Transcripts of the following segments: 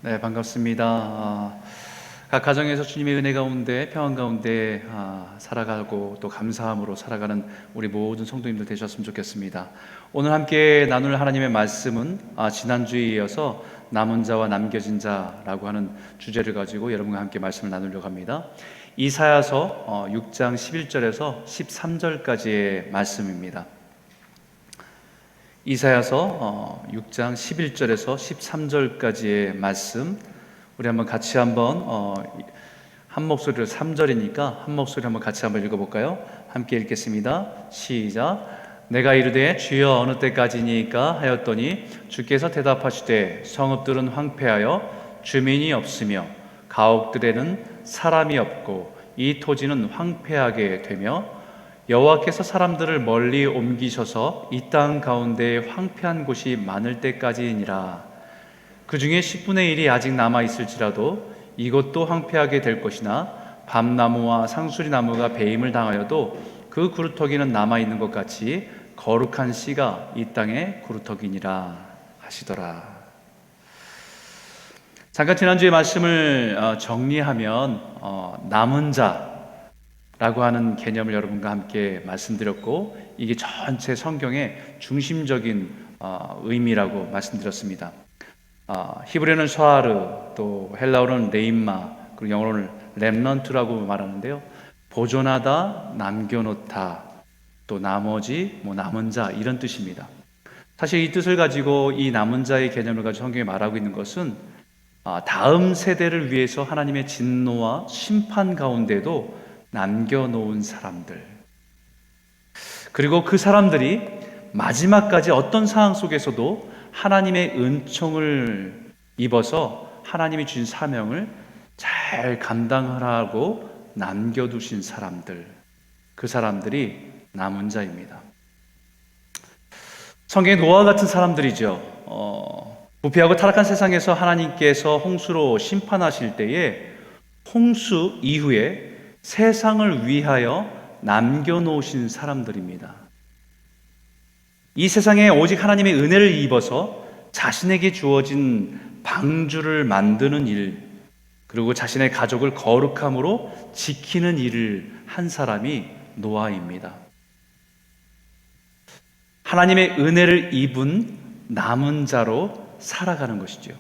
네, 반갑습니다. 각 가정에서 주님의 은혜 가운데 평안 가운데 살아가고 또 감사함으로 살아가는 우리 모든 성도님들 되셨으면 좋겠습니다. 오늘 함께 나눌 하나님의 말씀은 지난주에 이어서 남은 자와 남겨진 자라고 하는 주제를 가지고 여러분과 함께 말씀을 나누려고 합니다. 이사야서 6장 11절에서 13절까지의 말씀입니다. 이사야서 6장 11절에서 13절까지의 말씀, 우리 한번 같이 한 목소리로 3절이니까 한 목소리 한번 같이 한번 읽어볼까요? 함께 읽겠습니다. 시작. 내가 이르되 주여 어느 때까지니까 하였더니 주께서 대답하시되 성읍들은 황폐하여 주민이 없으며 가옥들에는 사람이 없고 이 토지는 황폐하게 되며 여호와께서 사람들을 멀리 옮기셔서 이 땅 가운데 황폐한 곳이 많을 때까지이니라. 그 중에 10분의 1이 아직 남아 있을지라도 이것도 황폐하게 될 것이나 밤나무와 상수리나무가 배임을 당하여도 그 구루터기는 남아 있는 것 같이 거룩한 씨가 이 땅의 구루터기니라 하시더라. 잠깐 지난주의 말씀을 정리하면 남은 자 라고 하는 개념을 여러분과 함께 말씀드렸고, 이게 전체 성경의 중심적인 의미라고 말씀드렸습니다. 히브리어는 샤르, 또 헬라어는 레임마, 그리고 영어로는 렘넌트라고 말하는데요. 보존하다, 남겨놓다, 또 나머지, 남은 자, 이런 뜻입니다. 사실 이 뜻을 가지고, 이 남은 자의 개념을 가지고 성경이 말하고 있는 것은 다음 세대를 위해서 하나님의 진노와 심판 가운데도 남겨놓은 사람들, 그리고 그 사람들이 마지막까지 어떤 상황 속에서도 하나님의 은총을 입어서 하나님이 주신 사명을 잘 감당하라고 남겨두신 사람들, 그 사람들이 남은 자입니다. 성경의 노아와 같은 사람들이죠. 부패하고 타락한 세상에서 하나님께서 홍수로 심판하실 때에 홍수 이후에 세상을 위하여 남겨놓으신 사람들입니다. 이 세상에 오직 하나님의 은혜를 입어서 자신에게 주어진 방주를 만드는 일, 그리고 자신의 가족을 거룩함으로 지키는 일을 한 사람이 노아입니다. 하나님의 은혜를 입은 남은 자로 살아가는 것이죠.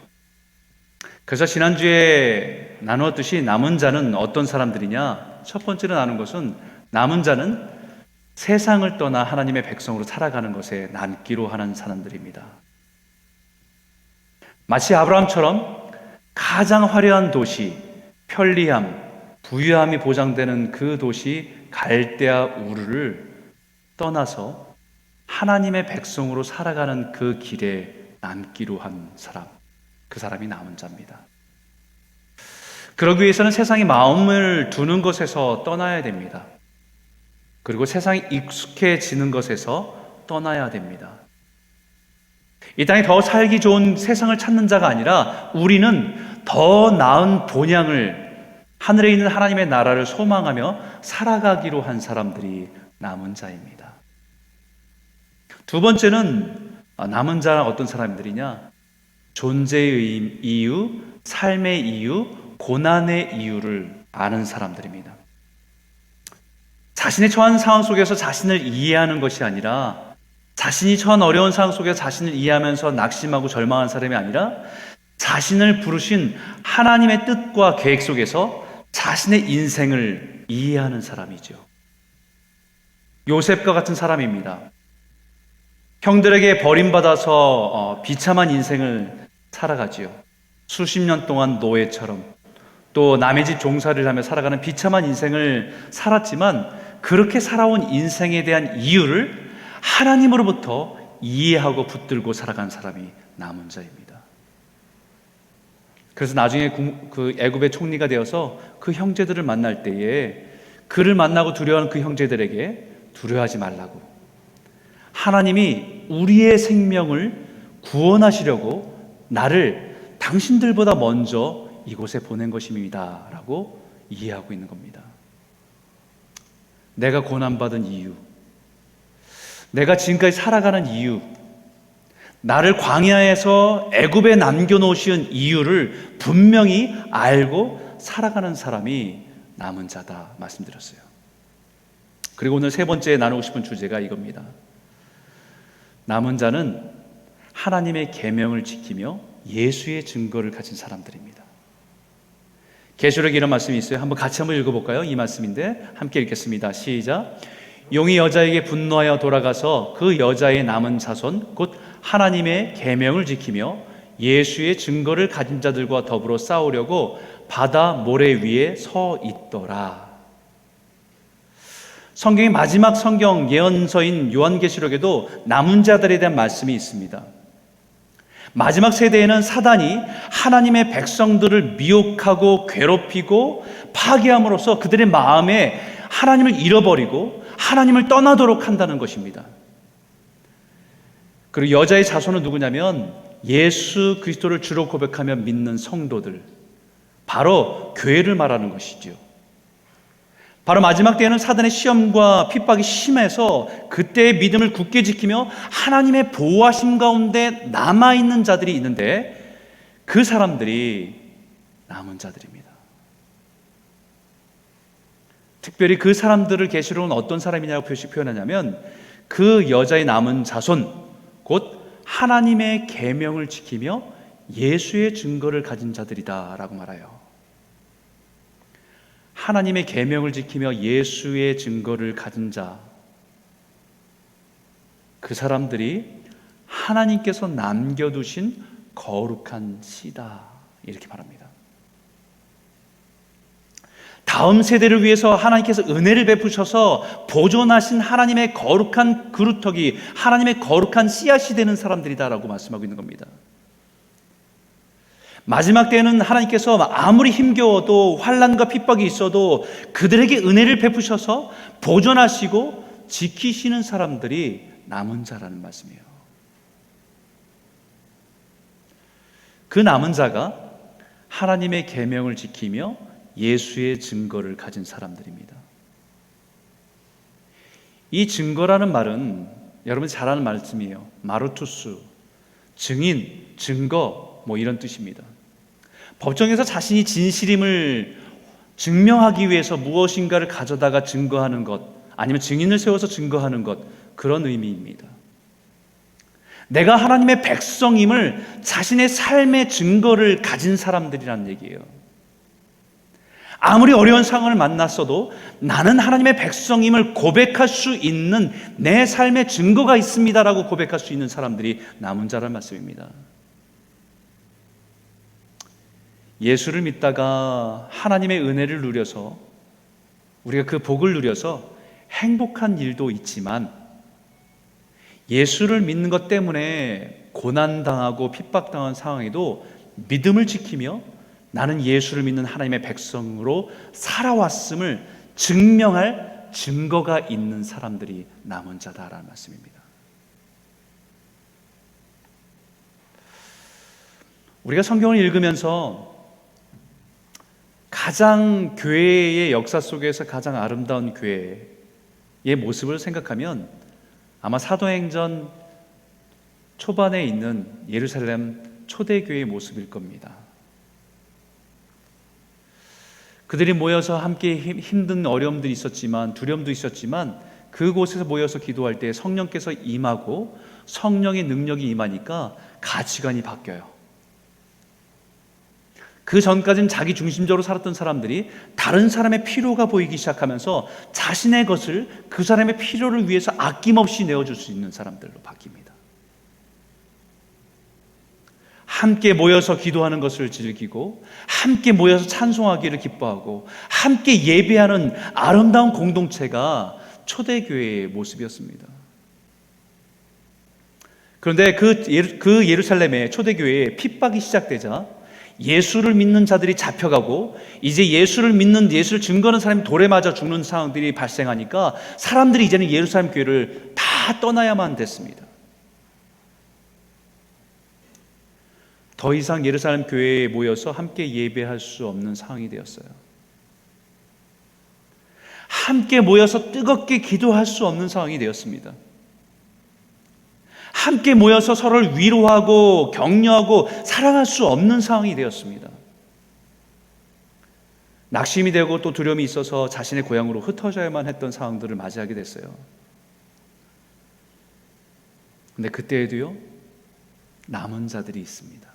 그래서 지난주에 나누었듯이 남은 자는 어떤 사람들이냐? 첫 번째로 나눈 것은 남은 자는 세상을 떠나 하나님의 백성으로 살아가는 것에 남기로 하는 사람들입니다. 마치 아브라함처럼 가장 화려한 도시, 편리함, 부유함이 보장되는 그 도시 갈대아 우르를 떠나서 하나님의 백성으로 살아가는 그 길에 남기로 한 사람, 그 사람이 남은 자입니다. 그러기 위해서는 세상에 마음을 두는 것에서 떠나야 됩니다. 그리고 세상에 익숙해지는 것에서 떠나야 됩니다. 이 땅에 더 살기 좋은 세상을 찾는 자가 아니라 우리는 더 나은 본향을, 하늘에 있는 하나님의 나라를 소망하며 살아가기로 한 사람들이 남은 자입니다. 두 번째는 남은 자는 어떤 사람들이냐? 존재의 이유, 삶의 이유, 고난의 이유를 아는 사람들입니다. 자신의 처한 상황 속에서 자신을 이해하는 것이 아니라, 자신이 처한 어려운 상황 속에서 자신을 이해하면서 낙심하고 절망한 사람이 아니라, 자신을 부르신 하나님의 뜻과 계획 속에서 자신의 인생을 이해하는 사람이죠. 요셉과 같은 사람입니다. 형들에게 버림받아서 비참한 인생을 살아가지요. 수십 년 동안 노예처럼, 또 남의 집 종살이를 하며 살아가는 비참한 인생을 살았지만, 그렇게 살아온 인생에 대한 이유를 하나님으로부터 이해하고 붙들고 살아간 사람이 남은 자입니다. 그래서 나중에 그 애굽의 총리가 되어서 그 형제들을 만날 때에 그를 만나고 두려워하는 그 형제들에게 두려워하지 말라고, 하나님이 우리의 생명을 구원하시려고 나를 당신들보다 먼저 이곳에 보낸 것입니다 라고 이해하고 있는 겁니다. 내가 고난받은 이유, 내가 지금까지 살아가는 이유, 나를 광야에서 애굽에 남겨놓으신 이유를 분명히 알고 살아가는 사람이 남은 자다 말씀드렸어요. 그리고 오늘 세 번째 나누고 싶은 주제가 이겁니다. 남은 자는 하나님의 계명을 지키며 예수의 증거를 가진 사람들입니다. 계시록에 이런 말씀이 있어요. 같이 한번 읽어볼까요? 이 말씀인데 함께 읽겠습니다. 시작. 용이 여자에게 분노하여 돌아가서 그 여자의 남은 자손 곧 하나님의 계명을 지키며 예수의 증거를 가진 자들과 더불어 싸우려고 바다 모래 위에 서 있더라. 성경의 마지막 성경 예언서인 요한계시록에도 남은 자들에 대한 말씀이 있습니다. 마지막 세대에는 사단이 하나님의 백성들을 미혹하고 괴롭히고 파괴함으로써 그들의 마음에 하나님을 잃어버리고 하나님을 떠나도록 한다는 것입니다. 그리고 여자의 자손은 누구냐면 예수 그리스도를 주로 고백하며 믿는 성도들, 바로 교회를 말하는 것이죠. 바로 마지막 때에는 사단의 시험과 핍박이 심해서 그때의 믿음을 굳게 지키며 하나님의 보호하심 가운데 남아있는 자들이 있는데 그 사람들이 남은 자들입니다. 특별히 그 사람들을 계시록은 어떤 사람이냐고 표현하냐면 그 여자의 남은 자손, 곧 하나님의 계명을 지키며 예수의 증거를 가진 자들이다라고 말해요. 하나님의 계명을 지키며 예수의 증거를 가진 자, 그 사람들이 하나님께서 남겨두신 거룩한 씨다, 이렇게 말합니다. 다음 세대를 위해서 하나님께서 은혜를 베푸셔서 보존하신 하나님의 거룩한 그루터기, 하나님의 거룩한 씨앗이 되는 사람들이다라고 말씀하고 있는 겁니다. 마지막 때는 하나님께서 아무리 힘겨워도 환난과 핍박이 있어도 그들에게 은혜를 베푸셔서 보존하시고 지키시는 사람들이 남은 자라는 말씀이에요. 그 남은 자가 하나님의 계명을 지키며 예수의 증거를 가진 사람들입니다. 이 증거라는 말은 여러분이 잘 아는 말씀이에요. 마르투스, 증인, 증거, 이런 뜻입니다. 법정에서 자신이 진실임을 증명하기 위해서 무엇인가를 가져다가 증거하는 것, 아니면 증인을 세워서 증거하는 것, 그런 의미입니다. 내가 하나님의 백성임을 자신의 삶의 증거를 가진 사람들이라는 얘기예요. 아무리 어려운 상황을 만났어도 나는 하나님의 백성임을 고백할 수 있는 내 삶의 증거가 있습니다라고 고백할 수 있는 사람들이 남은 자라는 말씀입니다. 예수를 믿다가 하나님의 은혜를 누려서 우리가 그 복을 누려서 행복한 일도 있지만 예수를 믿는 것 때문에 고난당하고 핍박당한 상황에도 믿음을 지키며 나는 예수를 믿는 하나님의 백성으로 살아왔음을 증명할 증거가 있는 사람들이 남은 자다라는 말씀입니다. 우리가 성경을 읽으면서 가장 교회의 역사 속에서 가장 아름다운 교회의 모습을 생각하면 아마 사도행전 초반에 있는 예루살렘 초대교회의 모습일 겁니다. 그들이 모여서 함께 힘든 어려움들이 있었지만 두려움도 있었지만 그곳에서 모여서 기도할 때 성령께서 임하고 성령의 능력이 임하니까 가치관이 바뀌어요. 그 전까지는 자기 중심적으로 살았던 사람들이 다른 사람의 필요가 보이기 시작하면서 자신의 것을 그 사람의 필요를 위해서 아낌없이 내어줄 수 있는 사람들로 바뀝니다. 함께 모여서 기도하는 것을 즐기고 함께 모여서 찬송하기를 기뻐하고 함께 예배하는 아름다운 공동체가 초대교회의 모습이었습니다. 그런데 그 예루살렘의 초대교회에 핍박이 시작되자 예수를 믿는 자들이 잡혀가고 이제 예수를 증거하는 사람이 돌에 맞아 죽는 상황들이 발생하니까 사람들이 이제는 예루살렘 교회를 다 떠나야만 됐습니다. 더 이상 예루살렘 교회에 모여서 함께 예배할 수 없는 상황이 되었어요. 함께 모여서 뜨겁게 기도할 수 없는 상황이 되었습니다. 함께 모여서 서로를 위로하고 격려하고 사랑할 수 없는 상황이 되었습니다. 낙심이 되고 또 두려움이 있어서 자신의 고향으로 흩어져야만 했던 상황들을 맞이하게 됐어요. 근데 그때에도요, 남은 자들이 있습니다.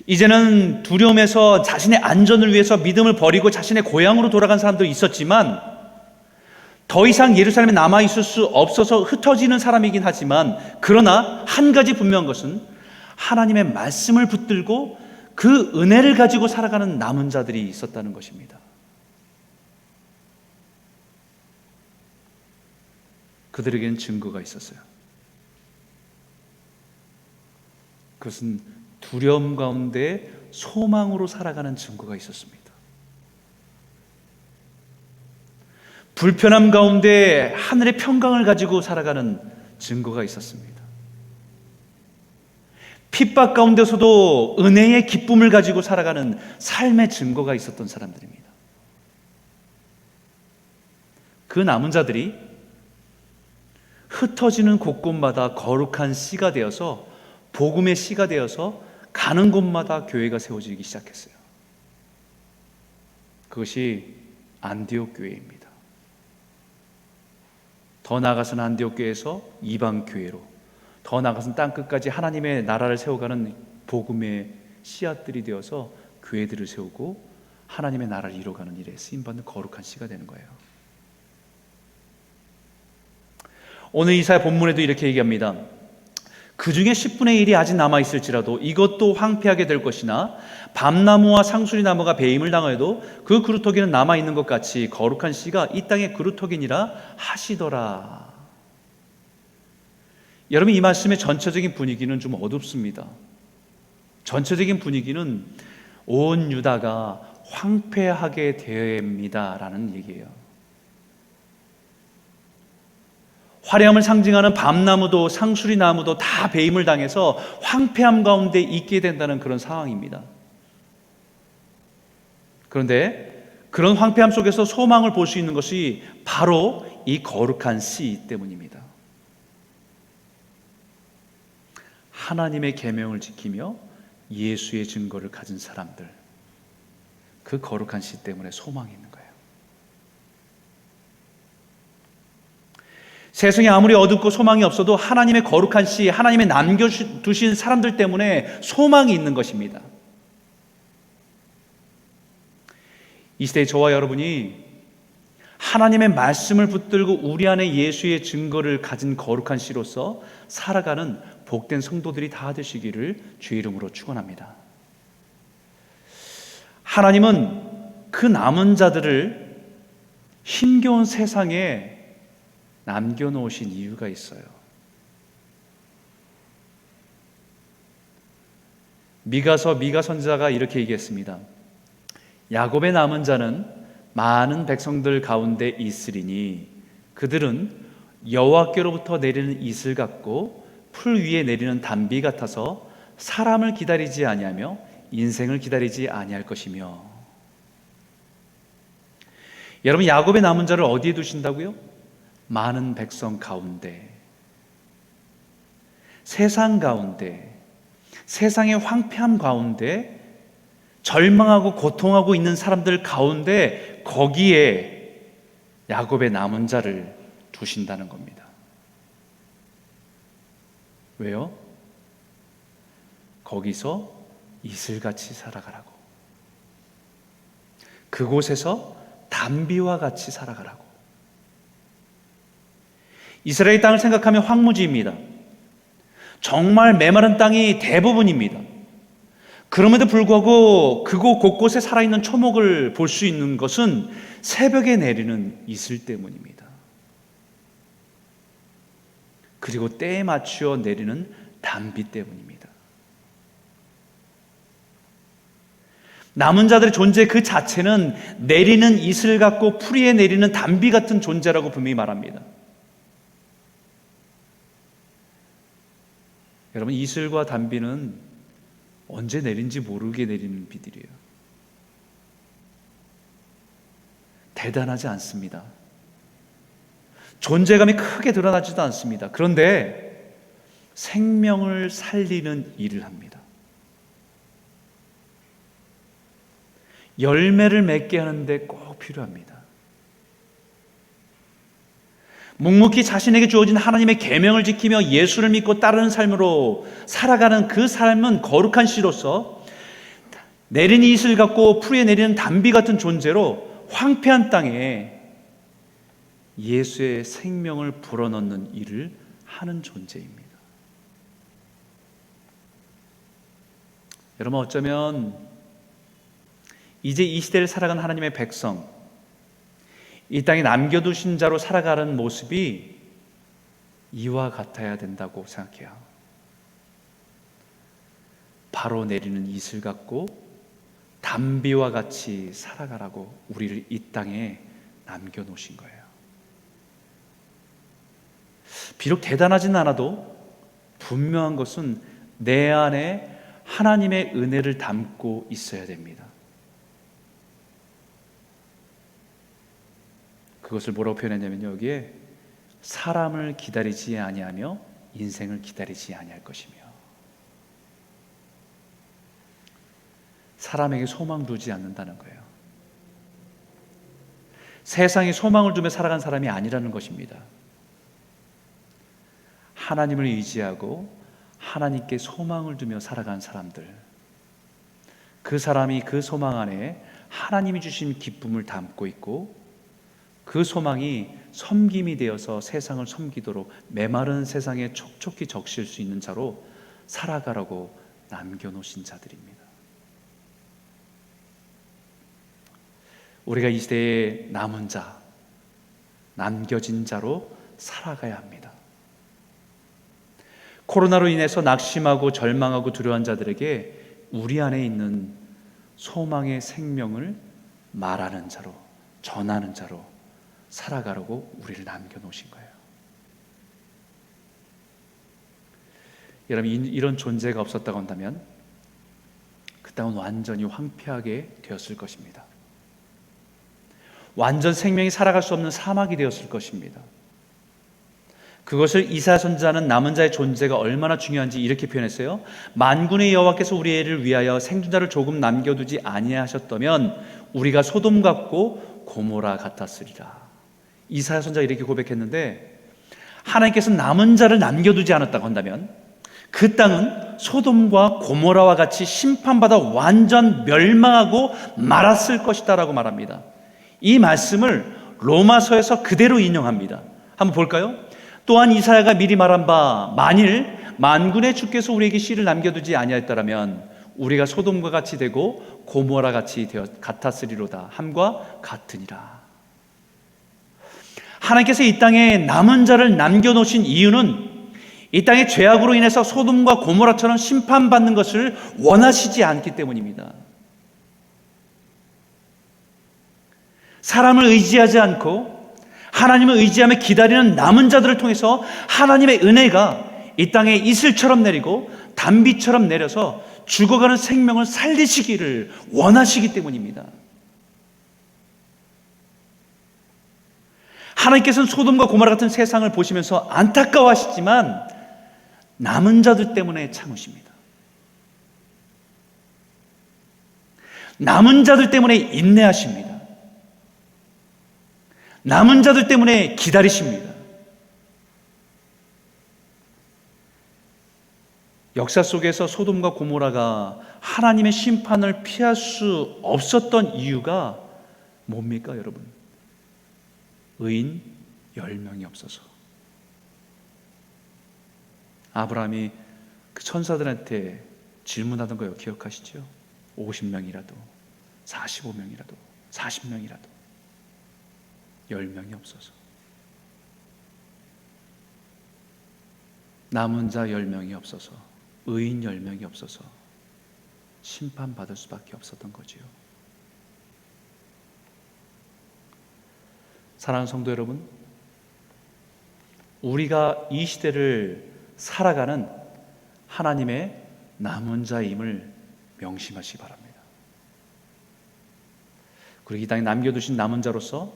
이제는 두려움에서 자신의 안전을 위해서 믿음을 버리고 자신의 고향으로 돌아간 사람도 있었지만, 더 이상 예루살렘에 남아있을 수 없어서 흩어지는 사람이긴 하지만, 그러나 한 가지 분명한 것은 하나님의 말씀을 붙들고 그 은혜를 가지고 살아가는 남은 자들이 있었다는 것입니다. 그들에게는 증거가 있었어요. 그것은 두려움 가운데 소망으로 살아가는 증거가 있었습니다. 불편함 가운데 하늘의 평강을 가지고 살아가는 증거가 있었습니다. 핍박 가운데서도 은혜의 기쁨을 가지고 살아가는 삶의 증거가 있었던 사람들입니다. 그 남은 자들이 흩어지는 곳곳마다 거룩한 씨가 되어서, 복음의 씨가 되어서 가는 곳마다 교회가 세워지기 시작했어요. 그것이 안디옥 교회입니다. 더 나아가서는 안디옥 교회에서 이방 교회로, 더 나아가서는 땅끝까지 하나님의 나라를 세워가는 복음의 씨앗들이 되어서 교회들을 세우고 하나님의 나라를 이루어가는 일에 쓰임받는 거룩한 씨가 되는 거예요. 오늘 이사야 본문에도 이렇게 얘기합니다. 그 중에 10분의 1이 아직 남아있을지라도 이것도 황폐하게 될 것이나 밤나무와 상수리나무가 배임을 당하여도 그 그루터기는 남아있는 것 같이 거룩한 씨가 이 땅의 그루터기니라 하시더라. 여러분, 이 말씀의 전체적인 분위기는 좀 어둡습니다. 전체적인 분위기는 온 유다가 황폐하게 됩니다라는 얘기예요. 화려함을 상징하는 밤나무도 상수리나무도 다 배임을 당해서 황폐함 가운데 있게 된다는 그런 상황입니다. 그런데 그런 황폐함 속에서 소망을 볼 수 있는 것이 바로 이 거룩한 씨 때문입니다. 하나님의 계명을 지키며 예수의 증거를 가진 사람들, 그 거룩한 씨 때문에 소망이 있는 거예요. 세상이 아무리 어둡고 소망이 없어도 하나님의 거룩한 씨, 하나님의 남겨두신 사람들 때문에 소망이 있는 것입니다. 이 시대에 저와 여러분이 하나님의 말씀을 붙들고 우리 안에 예수의 증거를 가진 거룩한 씨로서 살아가는 복된 성도들이 다 되시기를 주의 이름으로 축원합니다. 하나님은 그 남은 자들을 힘겨운 세상에 남겨놓으신 이유가 있어요. 미가 선지자가 이렇게 얘기했습니다. 야곱의 남은 자는 많은 백성들 가운데 있으리니 그들은 여호와께로부터 내리는 이슬 같고 풀 위에 내리는 단비 같아서 사람을 기다리지 아니하며 인생을 기다리지 아니할 것이며. 여러분, 야곱의 남은 자를 어디에 두신다고요? 많은 백성 가운데, 세상 가운데, 세상의 황폐함 가운데, 절망하고 고통하고 있는 사람들 가운데 거기에 야곱의 남은 자를 두신다는 겁니다. 왜요? 거기서 이슬같이 살아가라고, 그곳에서 단비와 같이 살아가라고. 이스라엘 땅을 생각하면 황무지입니다. 정말 메마른 땅이 대부분입니다. 그럼에도 불구하고 그곳 곳곳에 살아있는 초목을 볼 수 있는 것은 새벽에 내리는 이슬 때문입니다. 그리고 때에 맞추어 내리는 단비 때문입니다. 남은 자들의 존재 그 자체는 내리는 이슬 같고 풀 위에 내리는 단비 같은 존재라고 분명히 말합니다. 여러분, 이슬과 단비는 언제 내린지 모르게 내리는 비들이에요. 대단하지 않습니다. 존재감이 크게 드러나지도 않습니다. 그런데 생명을 살리는 일을 합니다. 열매를 맺게 하는데 꼭 필요합니다. 묵묵히 자신에게 주어진 하나님의 계명을 지키며 예수를 믿고 따르는 삶으로 살아가는 그 삶은 거룩한 씨로서 내린 이슬 같고 풀에 내리는 단비 같은 존재로 황폐한 땅에 예수의 생명을 불어넣는 일을 하는 존재입니다. 여러분, 어쩌면 이제 이 시대를 살아가는 하나님의 백성, 이 땅에 남겨두신 자로 살아가는 모습이 이와 같아야 된다고 생각해요. 바로 내리는 이슬 같고 단비와 같이 살아가라고 우리를 이 땅에 남겨놓으신 거예요. 비록 대단하진 않아도 분명한 것은 내 안에 하나님의 은혜를 담고 있어야 됩니다. 그것을 뭐라고 표현했냐면요, 여기에 사람을 기다리지 아니하며 인생을 기다리지 아니할 것이며, 사람에게 소망 두지 않는다는 거예요. 세상에 소망을 두며 살아간 사람이 아니라는 것입니다. 하나님을 의지하고 하나님께 소망을 두며 살아간 사람들, 그 사람이 그 소망 안에 하나님이 주신 기쁨을 담고 있고 그 소망이 섬김이 되어서 세상을 섬기도록 메마른 세상에 촉촉히 적실 수 있는 자로 살아가라고 남겨놓으신 자들입니다. 우리가 이 시대에 남은 자, 남겨진 자로 살아가야 합니다. 코로나로 인해서 낙심하고 절망하고 두려워한 자들에게 우리 안에 있는 소망의 생명을 말하는 자로, 전하는 자로 살아가라고 우리를 남겨놓으신 거예요. 여러분, 이런 존재가 없었다고 한다면 그 땅은 완전히 황폐하게 되었을 것입니다. 완전 생명이 살아갈 수 없는 사막이 되었을 것입니다. 그것을 이사야 선지자는 남은 자의 존재가 얼마나 중요한지 이렇게 표현했어요. 만군의 여호와께서 우리를 위하여 생존자를 조금 남겨두지 아니하셨다면 우리가 소돔 같고 고모라 같았으리라. 이사야 선지자가 이렇게 고백했는데, 하나님께서 남은 자를 남겨두지 않았다고 한다면 그 땅은 소돔과 고모라와 같이 심판받아 완전 멸망하고 말았을 것이다 라고 말합니다. 이 말씀을 로마서에서 그대로 인용합니다. 한번 볼까요? 또한 이사야가 미리 말한 바 만일 만군의 주께서 우리에게 씨를 남겨두지 아니하였더라면 우리가 소돔과 같이 되고 고모라 같이 같았으리로다 함과 같으니라. 하나님께서 이 땅에 남은 자를 남겨놓으신 이유는 이 땅의 죄악으로 인해서 소돔과 고모라처럼 심판받는 것을 원하시지 않기 때문입니다. 사람을 의지하지 않고 하나님을 의지하며 기다리는 남은 자들을 통해서 하나님의 은혜가 이 땅에 이슬처럼 내리고 단비처럼 내려서 죽어가는 생명을 살리시기를 원하시기 때문입니다. 하나님께서는 소돔과 고모라 같은 세상을 보시면서 안타까워하시지만 남은 자들 때문에 참으십니다. 남은 자들 때문에 인내하십니다. 남은 자들 때문에 기다리십니다. 역사 속에서 소돔과 고모라가 하나님의 심판을 피할 수 없었던 이유가 뭡니까, 여러분? 의인 10명이 없어서. 아브라함이 그 천사들한테 질문하던 거 기억하시죠? 50명이라도 45명이라도 40명이라도 10명이 없어서. 남은 자 10명이 없어서, 의인 10명이 없어서 심판받을 수밖에 없었던 거지요. 사랑하는 성도 여러분, 우리가 이 시대를 살아가는 하나님의 남은 자임을 명심하시기 바랍니다. 그리고 이 땅에 남겨두신 남은 자로서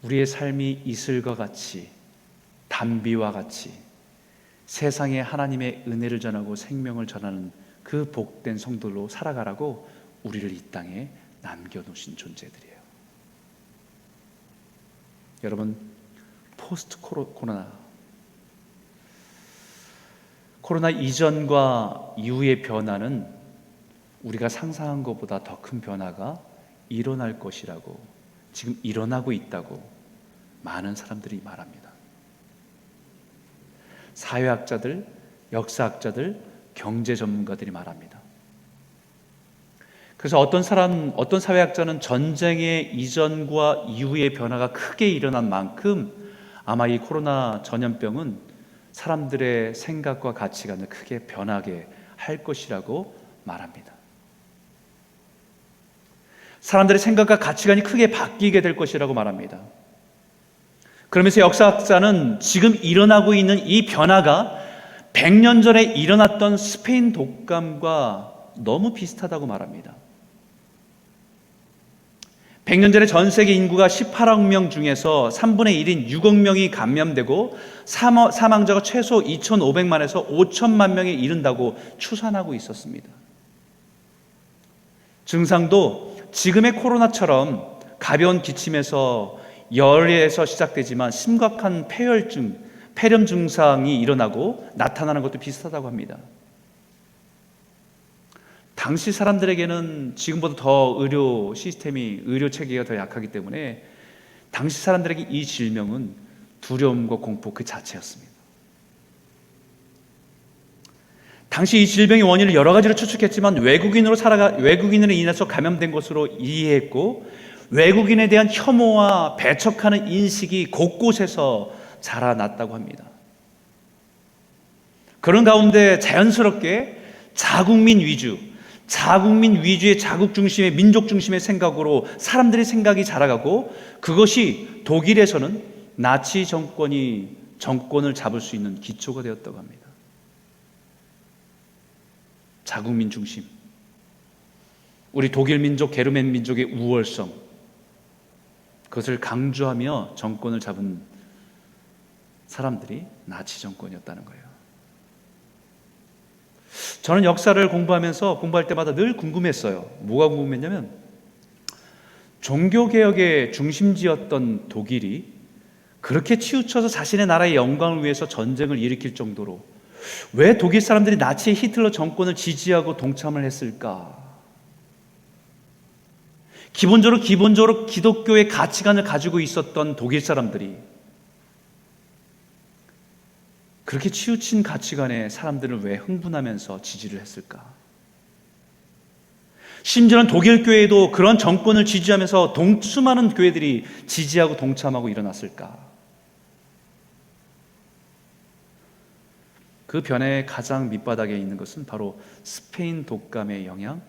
우리의 삶이 이슬과 같이, 단비와 같이 세상에 하나님의 은혜를 전하고 생명을 전하는 그 복된 성도로 살아가라고 우리를 이 땅에 남겨놓으신 존재들이에요. 여러분, 포스트 코로나 이전과 이후의 변화는 우리가 상상한 것보다 더 큰 변화가 일어날 것이라고, 지금 일어나고 있다고 많은 사람들이 말합니다. 사회학자들, 역사학자들, 경제 전문가들이 말합니다. 그래서 어떤 사회학자는 전쟁의 이전과 이후의 변화가 크게 일어난 만큼 아마 이 코로나 전염병은 사람들의 생각과 가치관을 크게 변하게 할 것이라고 말합니다. 사람들의 생각과 가치관이 크게 바뀌게 될 것이라고 말합니다. 그러면서 역사학자는 지금 일어나고 있는 이 변화가 100년 전에 일어났던 스페인 독감과 너무 비슷하다고 말합니다. 100년 전에 전 세계 인구가 18억 명 중에서 3분의 1인 6억 명이 감염되고 사망자가 최소 2,500만에서 5천만 명에 이른다고 추산하고 있었습니다. 증상도 지금의 코로나처럼 가벼운 기침에서 열에서 시작되지만 심각한 폐렴 증상이 일어나고 나타나는 것도 비슷하다고 합니다. 당시 사람들에게는 지금보다 더 의료 체계가 더 약하기 때문에 당시 사람들에게 이 질병은 두려움과 공포 그 자체였습니다. 당시 이 질병의 원인을 여러 가지로 추측했지만 외국인으로 인해서 감염된 것으로 이해했고, 외국인에 대한 혐오와 배척하는 인식이 곳곳에서 자라났다고 합니다. 그런 가운데 자연스럽게 자국민 위주의 자국 중심의 민족 중심의 생각으로 사람들의 생각이 자라가고, 그것이 독일에서는 나치 정권을 잡을 수 있는 기초가 되었다고 합니다. 자국민 중심, 우리 독일 민족, 게르만 민족의 우월성, 그것을 강조하며 정권을 잡은 사람들이 나치 정권이었다는 거예요. 저는 역사를 공부할 때마다 늘 궁금했어요. 뭐가 궁금했냐면, 종교개혁의 중심지였던 독일이 그렇게 치우쳐서 자신의 나라의 영광을 위해서 전쟁을 일으킬 정도로 왜 독일 사람들이 나치의 히틀러 정권을 지지하고 동참을 했을까? 기본적으로 기독교의 가치관을 가지고 있었던 독일 사람들이 그렇게 치우친 가치관에 사람들을 왜 흥분하면서 지지를 했을까? 심지어는 독일 교회도 그런 정권을 지지하면서 수많은 교회들이 지지하고 동참하고 일어났을까? 그 변화의 가장 밑바닥에 있는 것은 바로 스페인 독감의 영향,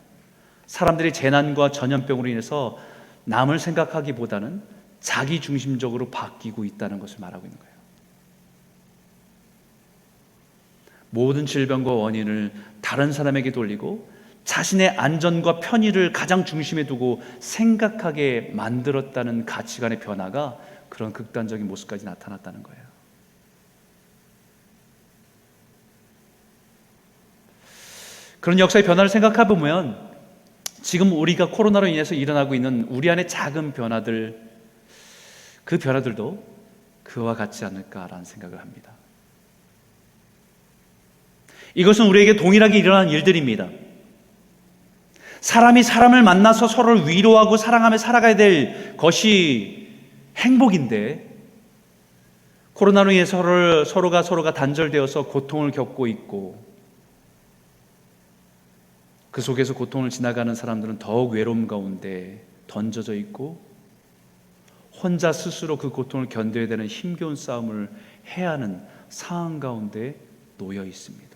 사람들이 재난과 전염병으로 인해서 남을 생각하기보다는 자기 중심적으로 바뀌고 있다는 것을 말하고 있는 거예요. 모든 질병과 원인을 다른 사람에게 돌리고 자신의 안전과 편의를 가장 중심에 두고 생각하게 만들었다는 가치관의 변화가 그런 극단적인 모습까지 나타났다는 거예요. 그런 역사의 변화를 생각해 보면 지금 우리가 코로나로 인해서 일어나고 있는 우리 안의 작은 변화들, 그 변화들도 그와 같지 않을까라는 생각을 합니다. 이것은 우리에게 동일하게 일어나는 일들입니다. 사람이 사람을 만나서 서로를 위로하고 사랑하며 살아가야 될 것이 행복인데, 코로나로 인해 서로가 단절되어서 고통을 겪고 있고, 그 속에서 고통을 지나가는 사람들은 더욱 외로움 가운데 던져져 있고, 혼자 스스로 그 고통을 견뎌야 되는 힘겨운 싸움을 해야 하는 상황 가운데 놓여 있습니다.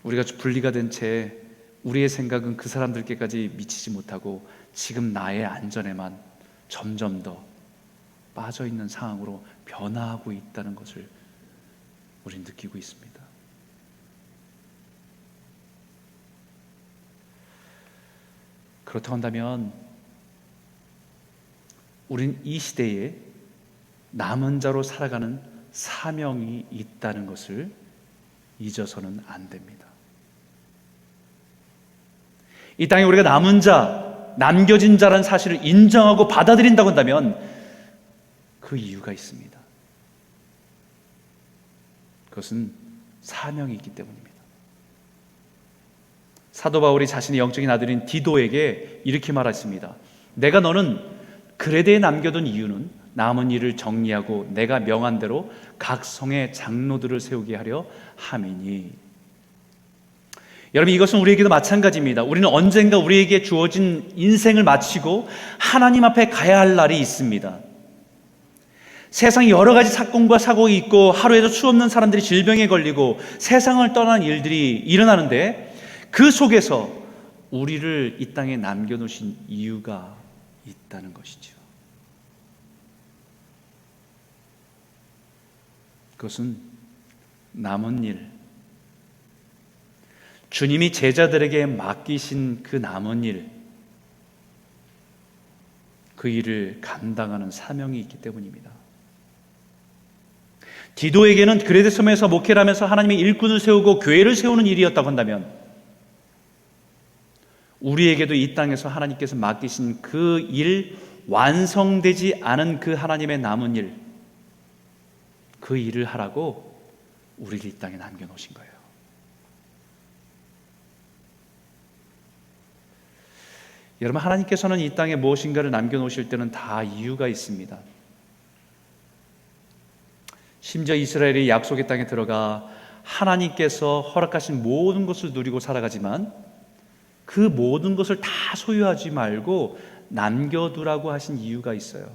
우리가 분리가 된 채 우리의 생각은 그 사람들께까지 미치지 못하고 지금 나의 안전에만 점점 더 빠져 있는 상황으로 변화하고 있다는 것을 우리는 느끼고 있습니다. 그렇다고 한다면 우린 이 시대에 남은 자로 살아가는 사명이 있다는 것을 잊어서는 안 됩니다. 이 땅에 우리가 남은 자, 남겨진 자라는 사실을 인정하고 받아들인다고 한다면 그 이유가 있습니다. 그것은 사명이 있기 때문입니다. 사도 바울이 자신의 영적인 아들인 디도에게 이렇게 말했습니다. 내가 너는 그레데에 남겨둔 이유는 남은 일을 정리하고 내가 명한 대로 각 성의 장로들을 세우게 하려 함이니. 여러분, 이것은 우리에게도 마찬가지입니다. 우리는 언젠가 우리에게 주어진 인생을 마치고 하나님 앞에 가야 할 날이 있습니다. 세상에 여러 가지 사건과 사고가 있고 하루에도 수없는 사람들이 질병에 걸리고 세상을 떠나는 일들이 일어나는데 그 속에서 우리를 이 땅에 남겨놓으신 이유가 있다는 것이죠. 그것은 남은 일, 주님이 제자들에게 맡기신 그 남은 일, 그 일을 감당하는 사명이 있기 때문입니다. 디도에게는 그레데 섬에서 목회를 하면서 하나님의 일꾼을 세우고 교회를 세우는 일이었다고 한다면 우리에게도 이 땅에서 하나님께서 맡기신 그 일, 완성되지 않은 그 하나님의 남은 일, 그 일을 하라고 우리를 이 땅에 남겨놓으신 거예요. 여러분, 하나님께서는 이 땅에 무엇인가를 남겨놓으실 때는 다 이유가 있습니다. 심지어 이스라엘이 약속의 땅에 들어가 하나님께서 허락하신 모든 것을 누리고 살아가지만 그 모든 것을 다 소유하지 말고 남겨두라고 하신 이유가 있어요.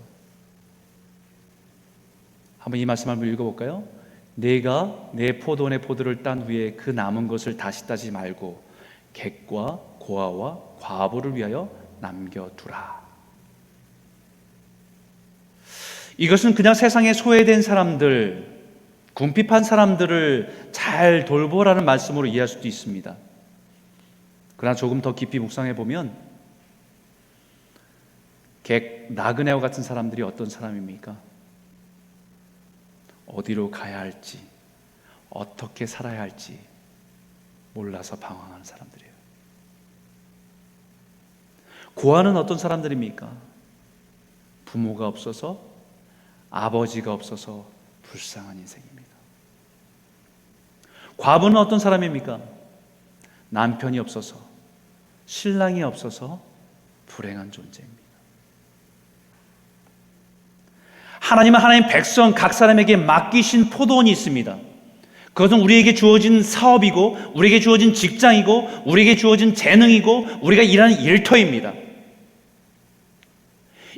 한번 이 말씀 한번 읽어볼까요? 내가 내 포도원의 포도를 딴 후에 그 남은 것을 다시 따지 말고 객과 고아와 과부를 위하여 남겨두라. 이것은 그냥 세상에 소외된 사람들, 궁핍한 사람들을 잘 돌보라는 말씀으로 이해할 수도 있습니다. 그러나 조금 더 깊이 묵상해 보면 객 나그네와 같은 사람들이 어떤 사람입니까? 어디로 가야 할지, 어떻게 살아야 할지 몰라서 방황하는 사람들이에요. 고아는 어떤 사람들입니까? 부모가 없어서, 아버지가 없어서 불쌍한 인생입니다. 과부는 어떤 사람입니까? 남편이 없어서, 신랑이 없어서 불행한 존재입니다. 하나님은 하나님 백성 각 사람에게 맡기신 포도원이 있습니다. 그것은 우리에게 주어진 사업이고, 우리에게 주어진 직장이고, 우리에게 주어진 재능이고, 우리가 일하는 일터입니다.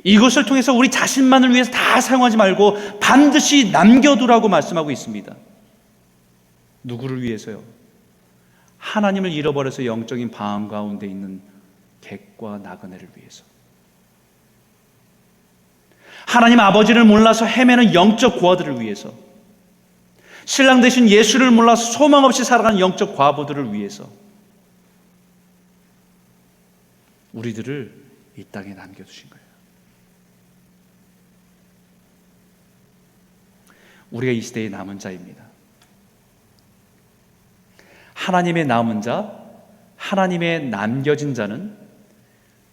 이것을 통해서 우리 자신만을 위해서 다 사용하지 말고 반드시 남겨두라고 말씀하고 있습니다. 누구를 위해서요? 하나님을 잃어버려서 영적인 방황 가운데 있는 객과 나그네를 위해서. 하나님 아버지를 몰라서 헤매는 영적 고아들을 위해서. 신랑 되신 예수를 몰라서 소망 없이 살아가는 영적 과부들을 위해서. 우리들을 이 땅에 남겨두신 거예요. 우리가 이 시대의 남은 자입니다. 하나님의 남은 자, 하나님의 남겨진 자는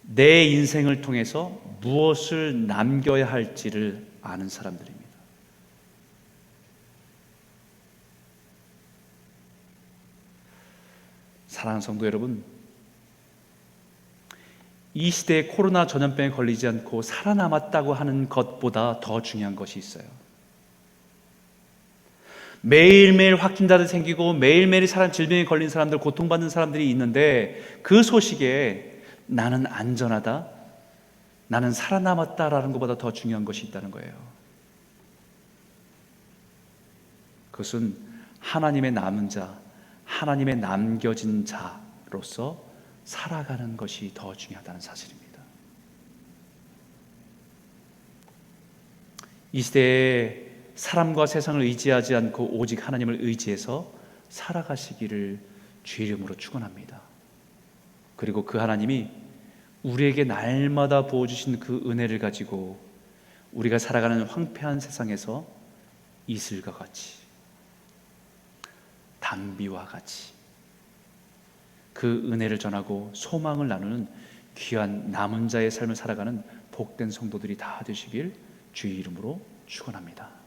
내 인생을 통해서 무엇을 남겨야 할지를 아는 사람들입니다. 사랑하는 성도 여러분, 이 시대에 코로나 전염병에 걸리지 않고 살아남았다고 하는 것보다 더 중요한 것이 있어요. 매일매일 확진자들 생기고 매일매일 질병에 걸린 사람들, 고통받는 사람들이 있는데 그 소식에 나는 안전하다, 나는 살아남았다라는 것보다 더 중요한 것이 있다는 거예요. 그것은 하나님의 남은 자, 하나님의 남겨진 자로서 살아가는 것이 더 중요하다는 사실입니다. 이 시대에 사람과 세상을 의지하지 않고 오직 하나님을 의지해서 살아가시기를 주의 이름으로 축원합니다. 그리고 그 하나님이 우리에게 날마다 부어주신 그 은혜를 가지고 우리가 살아가는 황폐한 세상에서 이슬과 같이, 단비와 같이 그 은혜를 전하고 소망을 나누는 귀한 남은 자의 삶을 살아가는 복된 성도들이 다 되시길 주의 이름으로 축원합니다.